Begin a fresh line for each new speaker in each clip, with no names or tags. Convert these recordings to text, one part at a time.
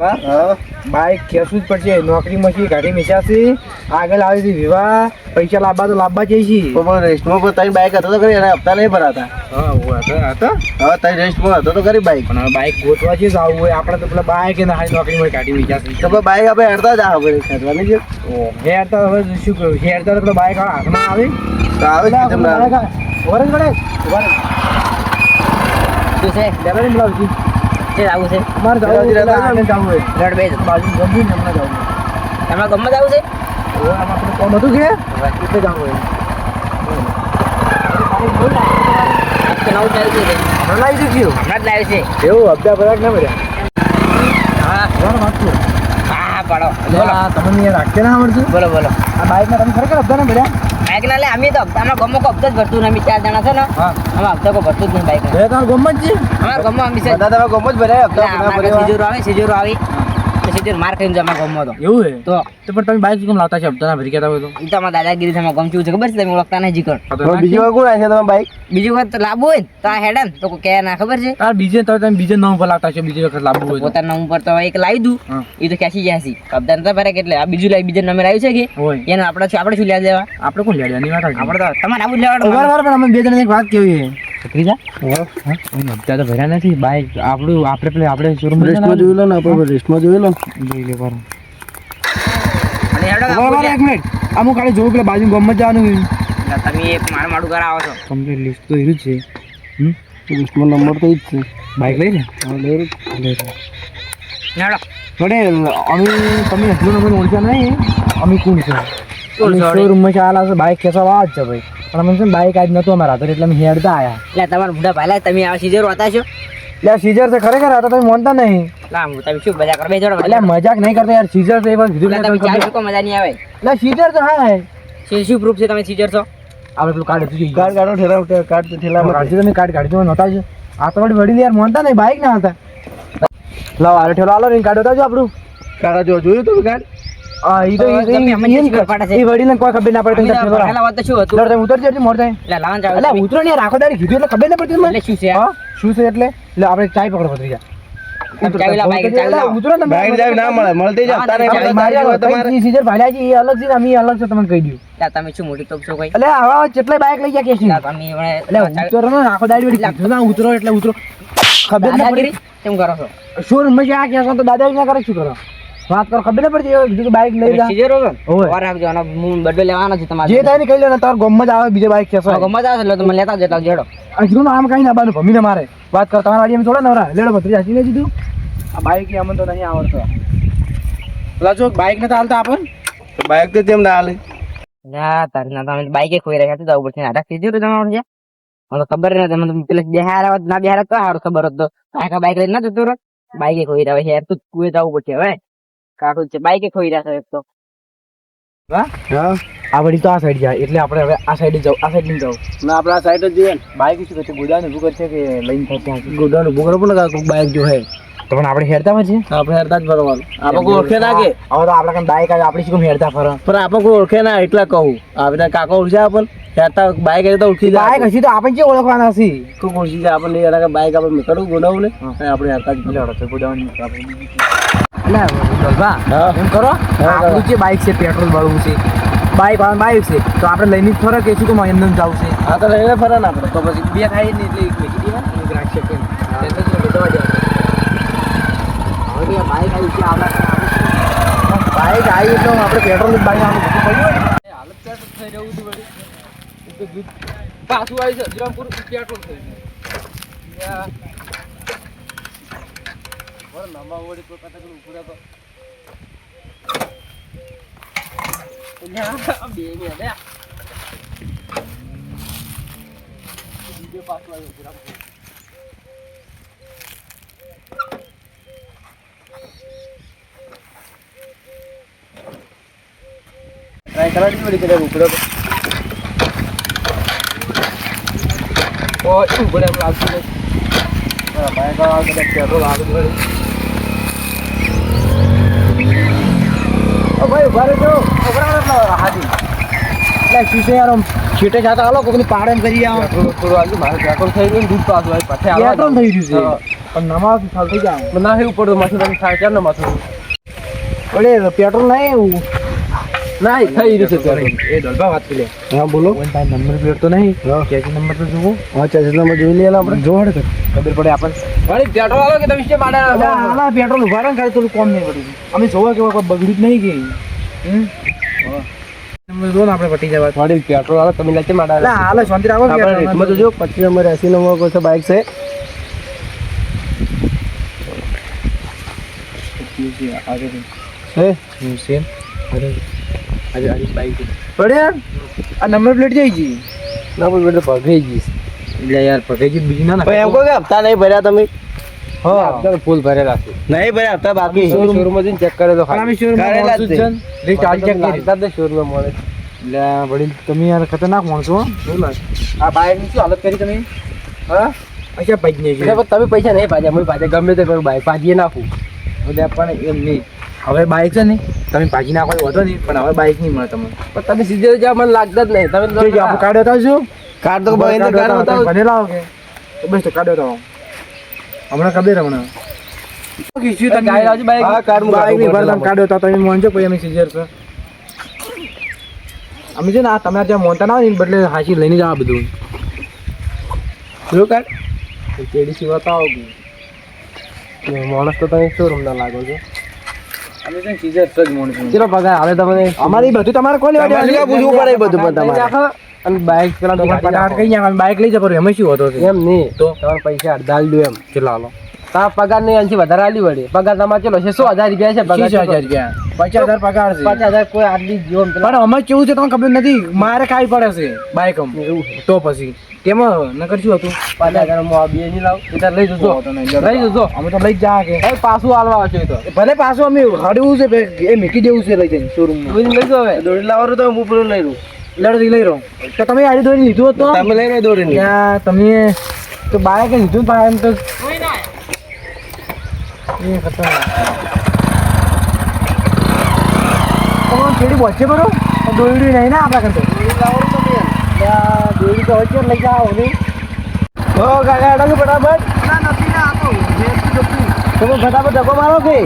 Bike ખેંચવું જ પડશે. નોકરી માંથી ગાડી મેચાશે, આગળ આવી હતી વિવાહ, પૈસા લાવવા તો લાવવા જઈશી.
રેસ્ટમાં પણ તારી બાઈક હતો તો કરી એના હપ્તા નહીં ભરાતા. હા તારી રેસ્ટમાં હતો તો કરી બાઈક.
પણ હવે બાઈક ગોતવા છે જવું હોય આપણે તો પેલા બાઈક એને હારી નોકરી માં ગાડી મેચાશે.
તો બાઈક આપણે હેડતા જ આવે ખેંચવાની છે.
હેરતા હવે શું કહ્યું, હેરતા તો પેલા બાઈક હાથમાં આવે
તો આવે જ તમને આવે.
ઓરેન્જ પડે
શું છે
બોલાવજી.
આવું છે
અમારે જવું
જવું
હોય
રોડ બે
બાજુ ગમ્યું ને હમણાં જવું
તમારા ગામમાં જવું છે
હોય. આમાં પેલું કોમ હતું કે એટલે જવું હોય.
તો નવું ચાલુ છે
હમણાં લાવી દીધું
હમણાં જ લાવ્યું છે
એવું હપ્તા બધા ના મળ્યા.
હા
વાત કરું
હા પાડો
તમને રાખતે ના આવડતું.
બોલો બોલો
આ બાઈકના તમે ખરેખર હપ્તા ના ભર્યા?
બાઈક ના લે અમે તો અમારા ગામમાં કોઈ હપ્તો જ ભરતું ને અમે 4 જણા છે ને
હા
અમારા હપ્તો કોઈ ભરતું જ નહીં બાઈક
તમારા ગામમાં જ છે?
અમારા ગામમાં અમે છે
બધા તમે ગમો જ ભરાય હપ્તા ના ભર્યા.
સિજોરો આવી તો સિજોર માર ખાઈને અમારા ગામમાં તો
એવું હે
તો
પણ તમે બાઈક કેમ લાવતા છે હપ્તા ના ભરી કહેતા હોય તો?
એ તો અમારા દાદાગીરી તમારા ગામ કેવું છે ખબર છે તમે ઓળખતા નહીં જીકર
બીજી વાર કોણ આવે છે તમે બાઈક?
બીજી વખત તો લાવવું હોય ને તો આ હેડન તો કોઈ કહે ના ખબર છે
બીજે તમે બીજે નામ પર લાવતા છો બીજી વખત લાવવું હોય તો?
પોતાના નામ ઉપર તો એક લાવી દઉં
હા.
એ તો ખેંચી જાય છે કબદાર નતા ભરે એટલે આ બીજું લાવી બીજા નંબર આવ્યું છે કે
હોય
એને આપણે શું લેવા દેવા
આપણે કોણ લેવાની વાત આવે?
આપણે તો તમારે આવું જ લેવાનું
બરાબર પણ અમે બે જણ એક વાત કેવી છે છોકરી હપ્તા તો ભર્યા નથી. બાઈક આપણું આપણે શોરૂમ
રેસ્ટમાં જોઈ લો ને આપણે રેસ્ટમાં જોઈ લો.
જોઈ લે બરાબર.
અને હેડો
બરાબર એક મિનિટ અમુક ખાલી જોવું પેલા બાજુ ગામમાં જવાનું
તમે એક મારું કરાવો છો
કમ્પ્લીટ લિસ્ટ તો એવું જ છે.
રેસ્ટમાં નંબર તો જ છે.
બાઈક લઈ લે
હેડો
થોડે અમે તમે એટલું નંબર ઓળખ્યા નહીં અમે કોણ છે
કોણ છે?
શોરૂમમાં ચાલ આવશે બાઈક ખેંચવા જ છે ભાઈ પણ અમે છે ને બાઈક આજ નતું અમારા હાથે એટલે અમે હેડતા આવ્યા.
એટલે તમારા મોઢા પહેલા તમે આ સીઝર હતા છો
એટલે સીઝર છે ખરેખર આ તો તમે માનતા નહીં.
લા તમે શું મજા કરો બે જોડો
એટલે મજાક નહીં કરતા યાર સીઝર છે એ પણ કીધું
તમે ચાર લોકો મજા નહીં આવે
એટલે સીઝર તો હા
શું પ્રૂફ છે તમે સીઝર છો
આપણે પેલું કાર્ડ હતું
કાર્ડ કાઢો ઠેલા કાર્ડ તો ઠેલામાં
કાઢી તમે કાર્ડ કાઢી દો નતા જ આ તો વળી વડીલ યાર માનતા નહીં બાઈક ના હતા. લાવ આરે ઠેલો આલો ને કાર્ડ હતા જો આપણું
કાકા જોયું તમે કાર્ડ?
હા ઈ તો એ વડીલને કોઈ ખબર ના પડે તમે ઠેલો
પહેલા વાત તો શું હતું
તમે ઉતરજો એટલે મોર થાય
એટલે લાવન જાવ
એટલે ઉતરો ને આખો દાડી કીધું એટલે ખબર ના પડતી તમને?
એટલે શું છે
હા શું છે એટલે આપણે ચાય પકડો પતરી જા
ચાવી લાવ બાઈક ચાવી લાવ
ઉતરો ને
બાઈક જાય ના મળે મળતી જ હપ્તા નહીં ભરાતા.
મારી તમારે સીઝર ભાડ્યા છે એ અલગ છે ને અમે અલગ છે તમને કહી દઉં.
લા તમે શું મોટી તોપ છો કોઈ
એટલે આવા કેટલાય બાઈક લઈ ગયા કેસી
લા તમે
એટલે ઉતરો ને આખો દાડી વળી કીધું ના ઉતરો એટલે ઉતરો ખબર ના પડી
કેમ કરો છો
શું મજા આ કહેશો તો દાદા ના કરે શું કરો વાત કરો ખબર ના પડતી કીધું બાઈક લઈ જા
સીઝર હોય
ઓય.
ઓર આપજો અને હું બર્થડે લેવાનો છે તમારે
જે થાય ને કહી લે ને તાર ગમમાં જ આવે બીજે બાઈક કહેશો
ગમત આવે એટલે તમે લેતા જતા જેડો
આ કીધું આમ કઈ ના બાનું ભમીને મારે વાત કર તમારા વાડી થોડા નવરા લેડો ભત્રી હાચી નહીં દીધું આ બાઈક અમને તો નહીં આવડતો પેલા જો બાઈક ને તો હાલતા આપણ
બાઈક તો તેમ ના હાલે.
ના તાર ના તમે બાઈકે ખોઈ રહ્યા હતા જવું પડશે નાટક સીધું તો તમારું છે મને ખબર નથી મને પેલા બિહાર આવત ના બિહાર તો સારું ખબર હતો કાકા બાઈક લઈને ના જતો રહે બાઈકે ખોઈ રહ્યા યાર તું કુએ જવું પડશે હવે કાઠું છે બાઈકે ખોઈ રહ્યા છે એક તો
હા
આ વળી તો આ સાઈડ જાય એટલે આપણે હવે આ સાઈડ જાવ આ સાઈડ જાવ
ના આપણે આ સાઈડ જ જોઈએ ને.
બાઈક શું કરશે ગોદાને ઉભું કરશે કે લઈને થશે
ગોડાનું ઉભું કરો પણ કાકા બાઈક જો હે
તો પણ આપણે હેરતા માં છે
આપણે હેરતા જ ફરવાનું. આપણે કોઈ ઓળખે ના કે
હવે તો આપણે કાંઈ બાઈક આવે આપણે શું હેરતા ફરવા
પણ આપણે કોઈ ઓળખે ના એટલા કહું આપણે કાકા ઓળખે આપણને હેરતા બાઈક તો ઓળખી જાય.
બાઈક હજી તો આપણે જે ઓળખવાના છે
કોઈ ઓળખી જાય આપણને એના બાઈક આપણે કરવું ગોડાવું ને આપણે હેરતા જ
લેવડો છે ગોદાવરી એટલે દલભા
હા.
એમ કરો
હા,
આપણું જે બાઈક છે પેટ્રોલ વાળું છે બાઈક બાઈક છે તો આપણે લઈને જ ફરક કે શું કે એમને જવું છે
હા તો લઈને ફરે ને આપણે તો પછી
બે થાય ને એટલે એક મેકી દેવા એક રાખશે કે હવે બાઈક આવી છે બાઈક આવી એટલે આપણે પેટ્રોલ બાઈક આવવાનું પડ્યું હાલત થઈ રહ્યું હતું વળી પાછું આવી છે હજરામપુર પેટ્રોલ થઈ ગયું છેટે જાતા હાલો કોકની પાડે કરી આવો
થોડું આજુ મારે પેટ્રોલ થઈ ગયું દૂધ પાછું આવી પાછે
પેટ્રોલ થઈ ગયું છે
પણ નવા ચાલ થઈ જાય
ના એવું પડે માથું તમે થાય ચાર ને માથું
અરે પેટ્રોલ નહીં એવું
ના થઈ રહ્યું છે
એ દોલભા વાત કરી લે
હા બોલો
નંબર પ્લેટ તો નહીં ચેસિસ નંબર તો જુઓ હા ચેસિસ નંબર જોઈ લઈએ આપણે જોડે તો ખબર પડે આપણને
અરે પેટ્રોલ આલો કે તમે માડા
આલા પેટ્રોલ ઉભા રહે ખાલી થોડું કોમ નહીં પડ્યું અમે જોવા કેવા કોઈ બગડ્યું જ નહીં કે નંબર જો ને આપણે પટી જવા
થોડી પેટ્રોલ આલો તમે લાચે માડા
એટલે હાલ શાંતિ રાખો આપણે રેટમાં તો જો 25 નંબર 80 નંબર કોઈ તો બાઇક છે સેમ
અરે બાઈક
પડે આ નંબર પ્લેટ જઈ ગઈ
ના બોલ બેટા પગઈ ગઈશ
એટલે યાર પગે જ બીજી ના
એમ કહો કે હપ્તા નહીં ભર્યા તમે
હા
આપણે ફૂલ ભરેલા છે
નહીં ભર્યા હપ્તા બાકી
શોરૂમ માં જઈને ચેક કરે તો
અમે
કરેલા જ છે.
લિસ્ટ આજ ચેક કરી
કરી શોરૂમ મળે
એટલે વડીલ તમે યાર ખતરનાક માણસો હો. આ બાઇક ની શું હાલત કરી તમે
હા
અચ્છા પૈજ નહીં
એટલે તમે પૈસા નહીં પાછા હું પાછા ગમે તે કરું બાઈક પાજીએ નાખું
એટલે પણ એમ નહીં હવે બાઇક છે ને તમે ભાજી નાખો વધો નહીં પણ હવે બાઇક નહીં મળે તમને
પણ તમે સીધે જાવ મને લાગતા જ નહીં તમે
આપણે કાર્ડ બતાવશું
કાર્ડ તો ભાઈ કાર્ડ બતાવો
ભલે લાવો કે તો બસ કાર્ડ બતાવો હમણાં ખબર હમણાં કીધું તમે
ગાડી લાવજો બાઈક.
હા કાર્ડ
બાઇક નહીં ભરતા કાર્ડ બતાવો તમે મોનજો પછી અમે સીઝર છે અમે છે ને આ તમારે ત્યાં મોનતા ના હોય ને બદલે હાચી લઈને જાવ બધું
શું કાર્ડ કેડીસી બતાવો કે માણસ તો તમે શોરૂમ ના લાગો છો
અમે છે સીઝર જ મોનતો
ચલો પગાર હાલે તમને
અમારી બધું તમારે કોઈ લેવા
તમારે
દેવા
પૂછવું પડે એ બધું પણ તમારે
રાખો અને બાઈક પેલા
નહીં. પટાટ કઈ જાય બાઇક લઈ જવાનું એમાં શું હતો
એમ નહીં તો તમારે પૈસા અડધા આલી દઉં એમ
કેટલા હાલો
તારા પગાર નહીં અંશી વધારે આલી વળે પગાર તમારે ચલો 600,000 રૂપિયા છે પગાર
50,000 50,000 પગાર છે
50,000 કોઈ આટલી જો
પણ અમે કેવું છે તમને ખબર નથી મારે ખાઈ પડે છે બાઇક તો પછી તેમાં નકર શું હતું
50,000 માં આ બે નહીં લાવ એટલે લઈ જજો લઈ જજો
અમે તો લઈ જ જા કે
હવે પાછું હાલવા આવશે એ તો
ભલે પાછું અમે હડવું છે એ મૂકી દેવું છે લઈ જઈને શોરૂમમાં
બધું લઈ જાઓ હવે
દોડી લાવવાનું તો હું પૂરું લઈ લઉં
લડતી લઈ રહો તો તમે આડી દોરી લીધું હતું તો
તમે લઈ લો દોડીને
ત્યાં તમે તો બાઇક લીધું પણ એમ તો એ ખતરનાક પેલી વચ્ચે બરો દોરડી નહીં ને આપણા કરતો દોરડી તો વચ્ચે લઈ જાઓ ને
હો કાકા અડાડો ફટાફટ
તમે ફટાફટ ધક્કો મારો કે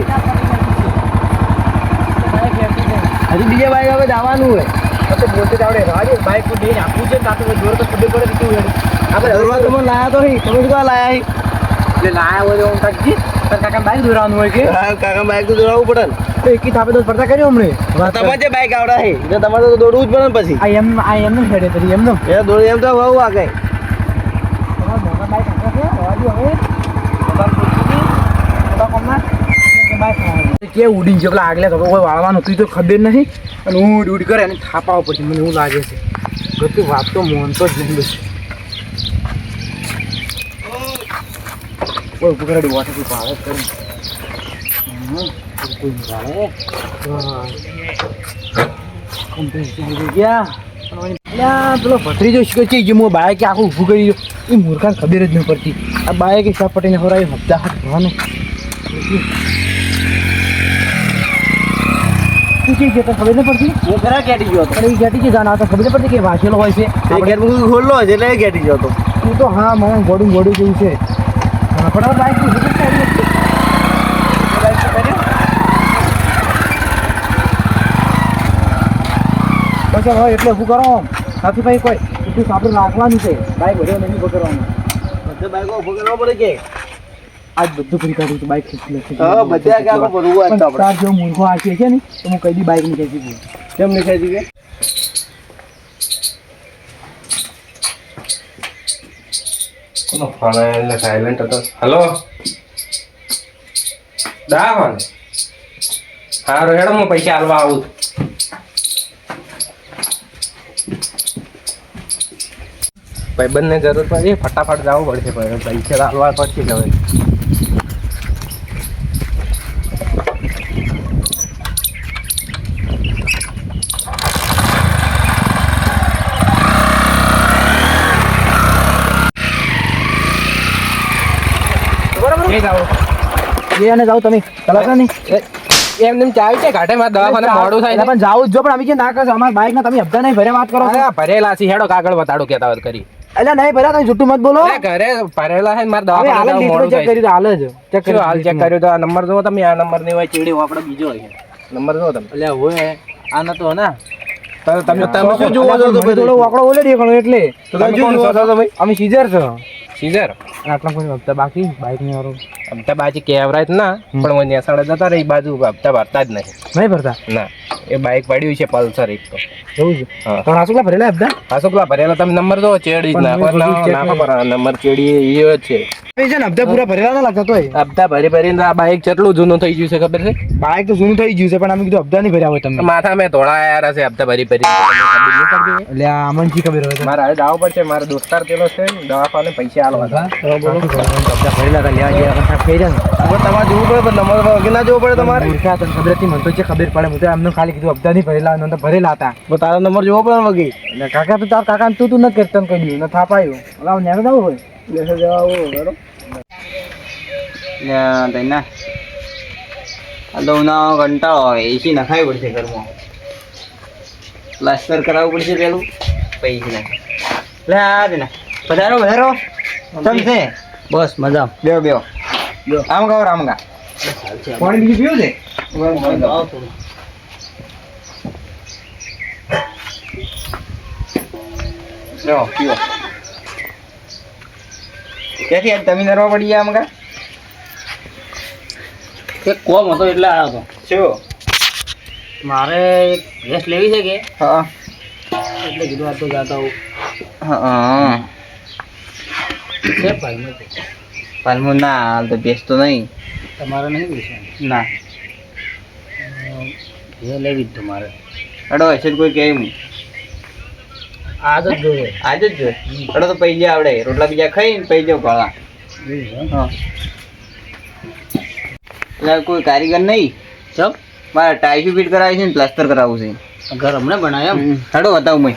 હજી બીજા બાઈક હવે જવાનું હોય
તો બોલતે આવડે રાજે બાઇક તો દઈને આપવું છે તાતો જોર તો ખબર પડે કે કેવું
આપણે દોરવા તમે લાયા તો નહીં તમે શું લાયા અહીં?
એટલે લાયા હોય તો કાકી તાર કાકા બાઇક દોરાવાનું હોય કે
હા કાકા બાઈક તો દોડાવવું પડે ને
તો એકી થાપે તો સ્પર્ધા કર્યો હમણે
તમારે જે બાઈક આવડે છે એટલે તમારે તો દોડવું જ પડે ને પછી
આ એમનું હેડે તરી એમનું
એ દોડી એમ તો બહુ આગળ
તમારા મોટા બાઇક હતા છે હવાજી હવે મોટા કોમના કે ઉડી ગયો પેલા આગલે તો કોઈ વાળવાનું હતું તો ખબર નહીં અને ઉડ ઉડ કરે અને થાપાવ પડશે મને એવું લાગે છે બધી વાત તો મોનતો જ નહીં બસ કોઈ પકડી વાટકી ભાવે કરી કોઈ ભાવે પેલો ભત્રીજો શીખે છે જે હું બાઈક આખું ઊભું કરી દઉં એ મૂર્ખાને ખબર જ નહીં પડતી આ બાઈક હિસાબ પટીને હોરાય હપ્તા હાથ ભરવાનું શું છે તને ખબર નહીં પડતી
હું ખરા ગેટી ગયો હતો
પણ એ ગેટી છે જાણ તો ખબર નહીં પડતી કે વાંચેલો હોય છે
એ ગેટ મૂકી ખોલ્લો છે એટલે એ ગેટી ગયો હતો
તું તો હા મને ગોડું ગોડું જેવું છે ફટાફટ બાઈક બસ હવે એટલે શું કરો સાથી ભાઈ કોઈ એટલું આપણે રાખવાનું છે બાઈક વધે નહીં પકડવાનું
બધે બાઈકો ઉભો કરવા પડે કે
આજ બધું ફરી કાઢ્યું બાઈક ખેંચી લે
હા બધે આગળ આપણે ભરવું હોય તો આપણે
તાર જેવો મૂર્ખો આશી છે ને તો હું કઈ દી બાઈક નહીં ખેંચી દઉં
કેમ નહીં ખાઈ દીધે
કોનો ફોન એટલે સાયલેન્ટ હતો હલો દા ફોન હારું હેડો હું પૈસા હાલવા આવું ભાઈબંધને જરૂર પડી ફટાફટ જવું પડશે પણ પૈસા હાલવા પડશે જ હવે એ જાઓ
એ અને જાઓ તમે કલાકાર નહીં
એમને એમ ચાવી છે ઘાટે મારે દવાખાને મોડું થાય
પણ જાવું જ જો પણ અમે કે ના કરશો અમારા બાઈક ના તમે હપ્તા નહીં ભરે વાત કરો છો
ભરેલા છે હેડો કાગળ બતાડો કેતા વાત કરી
અલ્યા નહીં ભર્યા તમે જુઠ્ઠું મત બોલો
અરે ઘરે ભરેલા છે ને મારે
હવે હાલ
દવાખાને
લીટર
મોડું
ચેક
થાય
કરી તો હાલ જ ચેક
શું હાલ ચેક
કરી
કર્યો તો આ નંબર જુઓ તમે આ નંબર ની હોય ચીડી હોય આપણે બીજો હોય નંબર જુઓ તમે
અલ્યા હોય આ નતો ના
તો તમે શું
જુઓ
જુઓ છો
થોડો વાકડો બોલે દેખાણો એટલે
તો તમે શું જુઓ છો તમે
અમે સીઝર છો
સીઝર
અને આટલા કોઈ હપ્તા બાકી બાઈક ની વાળો
હપ્તા બાજી કેવરાજ ના પણ હું નેસાડે જતા રહી બાજુ હપ્તા ભરતા જ નહીં
નહીં ભરતા
ના એ બાઈક પડ્યું છે પલ્સર એક તો
એવું છે
હા.
તો હાસુકલા ભરેલા હપ્તા
આ શું પેલા ભરેલા તમે નંબર જો ચેડી જ
પણ
નાખો
મેં બધું check
નાખો પર નંબર ચેડી એ જ છે
એ છે ને હપ્તા પૂરા ભરેલા ના લાગતા તોય
હપ્તા ભરી ભરીને આ બાઈક કેટલું જૂનું થઈ ગયું છે ખબર છે
બાઈક તો જૂનું થઈ ગયું છે પણ અમે કીધું હપ્તા નહીં ભર્યા હોય તમે
માથા મેં ધોળા આયા હશે હપ્તા ભરી ભરી
એટલે આ અમન જી ખબર હોય
મારે હવે દાવ પડશે મારો દોસ્તાર પેલો છે ને દવાખાને પૈસા આલવા
હપ્તા ભરેલા હતા લેવા ગયા હતા થઈ જાય
હવે તમારે જોવું પડે પણ નંબર વગર ના જોવું પડે તમારે
મૂર્ખા તને ખબર હતી મને તો છે ખબર પડે હું તો એમને ખાલી કીધું હપ્તા નહીં ભરેલા નંતર ભરેલા હતા
તો તારો નંબર જોવો પડે ને વગી
એટલે કાકા તો તાર કાકા તું ન કરતા કહી દઉં ન થાપાયું ઓલા નેનો જવું હોય
લેસે જવા બરો
તૈના આ તો ઉનાળો કંટાળો આવે એસી નખાવી પડશે ઘરમાં પ્લાસ્ટર કરાવવું પડશે પેલું પૈસી નાખે લે આ દે ના વધારો વધારો સમજે બસ મજા બેહો બેહો આમ ગાવ રામ ગા
પાણી બીજું પીવું છે
લો પીવો ક્યાંથી આજ તમે નરવા પડી ગયા આમ ગા એક કોમ હતો એટલે આવ્યો હતો શું મારે એક ડ્રેસ લેવી છે કે હા એટલે કીધું આ તો જાતા હું હા છે પાલમું ના હાલ તો બેસતો નહીં તમારે નહીં બેસવાનું ના જે લેવી જ તમારે અડો હશે કોઈ કહે નહીં આજ જ જોઈએ આજ જ જોઈએ અડો તો પૈજા આવડે રોટલા બીજા ખાઈને પૈજો ભાળા હા એટલે કોઈ કારીગર નહીં ચપ મારે ટાઈસી ફિટ કરાવી છે ને પ્લાસ્ટર કરાવવું છે ઘર હમણાં બનાવ્યા હેડો બતાવું મેં